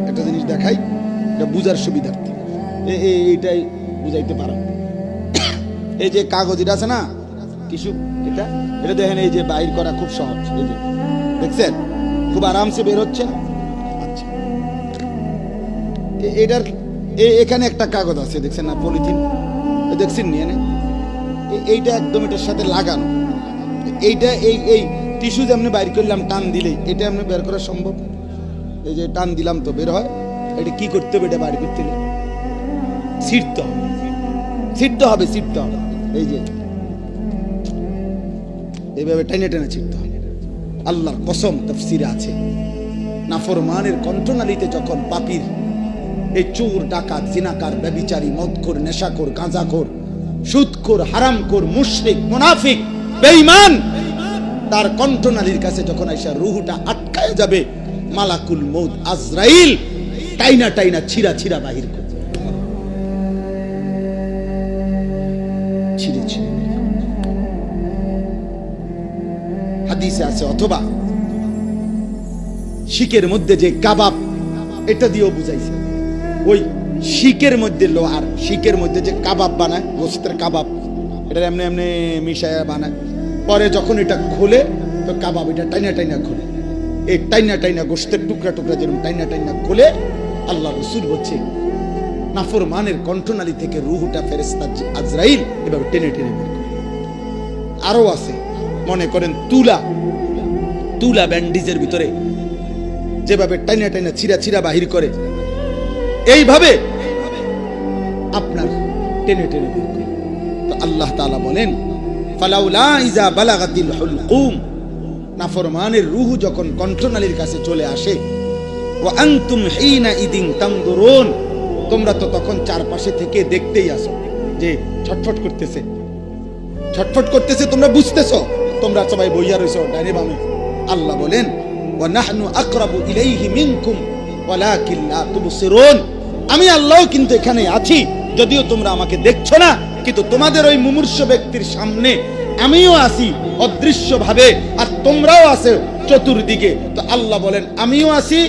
একটা জিনিস দেখাই, এটা বুঝার সুবিধার্থে, এইটাই বুঝাইতে পারো। এই যে কাগজ এটা আছে না, টিস্যু, এটা এটা দেখেন, এই যে বাইর করা খুব সহজ। এই যে দেখছেন, খুব আরামসে বের হচ্ছে। আচ্ছা, এটার এখানে একটা কাগজ আছে, দেখছেন না, পলিথিন, দেখছেন নিয়ে নে, এইটা একদম এটার সাথে লাগানো। এইটা এই টিস্যু যেমনি বাইর করলাম, টান দিলেই এটা এমনি বের করা সম্ভব। এই যে টান দিলাম তো বের হয়। এটা কি করতে হবে? এটা বাইর করতে হবে, ছিঁড়তে হবে, ছিঁড়তে হবে, ছিঁড়তে হবে। এই যে এইভাবে টেনে টেনে ছিঁড়তে হবে। আল্লাহর কসম, তাফসীরে আছে, নাফরমানের কণ্ঠনালীতে যখন পাপীর, এই চোর, ডাকাত, জিনাকার, ব্যভিচারী, মদখোর, নেশাখোর, গাঁজাখোর, সুদখোর, হারামখোর, মুশরিক, মুনাফিক, বেঈমান, তার কণ্ঠনালীর কাছে যখন আইসা রুহটা আটকায় যাবে, মালাকুল মউত আজরাইল টাইনা টাইনা ছিঁড়া ছিঁড়া বাহির করে, ছিঁড়ে ছিঁড়ে। হাদিসে আছে, অথবা শিকের মধ্যে যে কাবাব, এটা দিয়েও বুঝাইছে। ওই শিকের মধ্যে, লোহার শিকের মধ্যে যে কাবাব বানায়, গোস্তের কাবাব, এটা এমনি এমনি মিশায়া বানায়, পরে যখন এটা খোলে তো কাবাব এটা টাইনা টাইনা খোলে। এই টাইনা টাইনা গোস্তের টুকরা টুকরা যেরকম টাইনা টাইনা খোলে, আল্লাহ রাসূল বলছে নাফরমানের কণ্ঠনালী থেকে রূহটা ফেরেশতা আজরাইল এভাবে টেনে টেনে বের করে। আরো আছে, মনে করেন তুলা ব্যান্ডিজের ভিতরে যেভাবে টাইনা টাইনা ছিঁড়া ছিঁড়া বাহির করে, এইভাবে আপনার টেনে টেনে বের করে। তো আল্লাহ তাআলা বলেন, ফালাউলা ইজা বালাগাতিল হুলকুম, নাফরমানের রূহ যখন কণ্ঠনালীর কাছে চলে আসে, ওয়া আনতুম হিনা ইদিন তানদুরুন, তোমরা তো তখন চারপাশে থেকে দেখতেই আসো যে ছটফট করতেছে, ছটফট করতেছে, তোমরা বুঝতেছো, তোমরা সবাই বইয়া রইছো ডাইনে বামে। আল্লাহ বলেন, ওয়া নাহনু আকরাবু ইলাইহি মিনকুম ওয়ালাকিন লা তুবসিরুন, আমি আল্লাহ কিন্তু এখানে আছি, যদিও তোমরা আমাকে দেখছো না, কিন্তু তোমাদের ওই মুমূর্ষ ব্যক্তির সামনে আমিও আছি অদৃশ্য ভাবে, আর তোমরাও আছো চতুর্দিকে। তো আল্লাহ বলেন, আমিও আছি,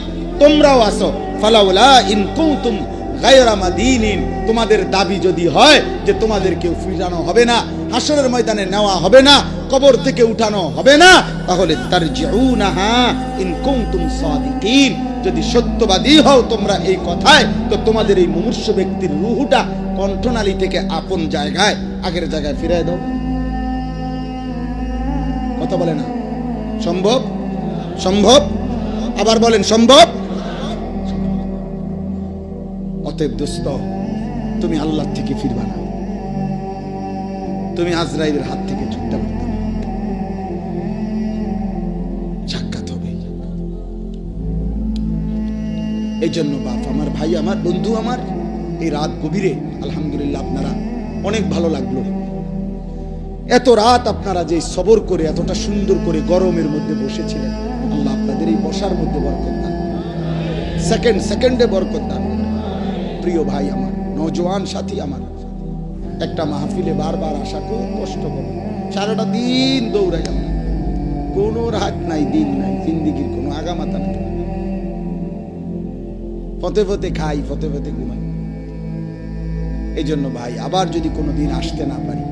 তোমরাও আছো। ফালাউলা ইন কুনতুম গায়রা মাদিনিন, তোমাদের দাবি যদি হয় যে তোমাদেরকে ফিরানো হবে না, হাসরের ময়দানে নেওয়া হবে না, কবর থেকে উঠানো হবে না, তাহলে তারজিউনাহা ইন কুনতুম সাদিকিন, যদি সত্যবাদী হও তোমরা এই কথায়, তো তোমাদের এই মুমূর্ষ ব্যক্তির রূহটা কণ্ঠনালী থেকে আপন জায়গায়, আগের জায়গায় ফিরিয়ে দাও। কথা বলে না? সম্ভব? সম্ভব? আবার বলেন, সম্ভব? অতএব দোস্ত, তুমি আল্লাহ থেকে ফিরবা না, তুমি আজরাইলের হাত থেকে ছুটতে পারবে না, সাক্ষাৎ হবে। এই জন্য বাপ আমার, ভাই আমার, বন্ধু আমার, এই রাত গভীরে আলহামদুলিল্লাহ আপনারা অনেক ভালো লাগলো। এত রাত আপনারা যে সবর করে এতটা সুন্দর করে গরমের মধ্যে বসেছিলেন, আল্লাহ আপনাদের এই বসার মধ্যে বরকত দান, সেকেন্ডে বরকত দান। প্রিয় ভাই আমার, নওজোয়ান সাথী আমার, একটা মাহফিলে বারবার আসা খুব কষ্ট করে, সারাটা দিন দৌড়াই, আমরা কোনো রাত নাই, দিন নাই, জিন্দিগির কোনো আগামাতা নাই, পথে পথে খাই, পথে পথে ঘুমাই। এই জন্য ভাই, আবার যদি কোনো দিন আসতে না পারি,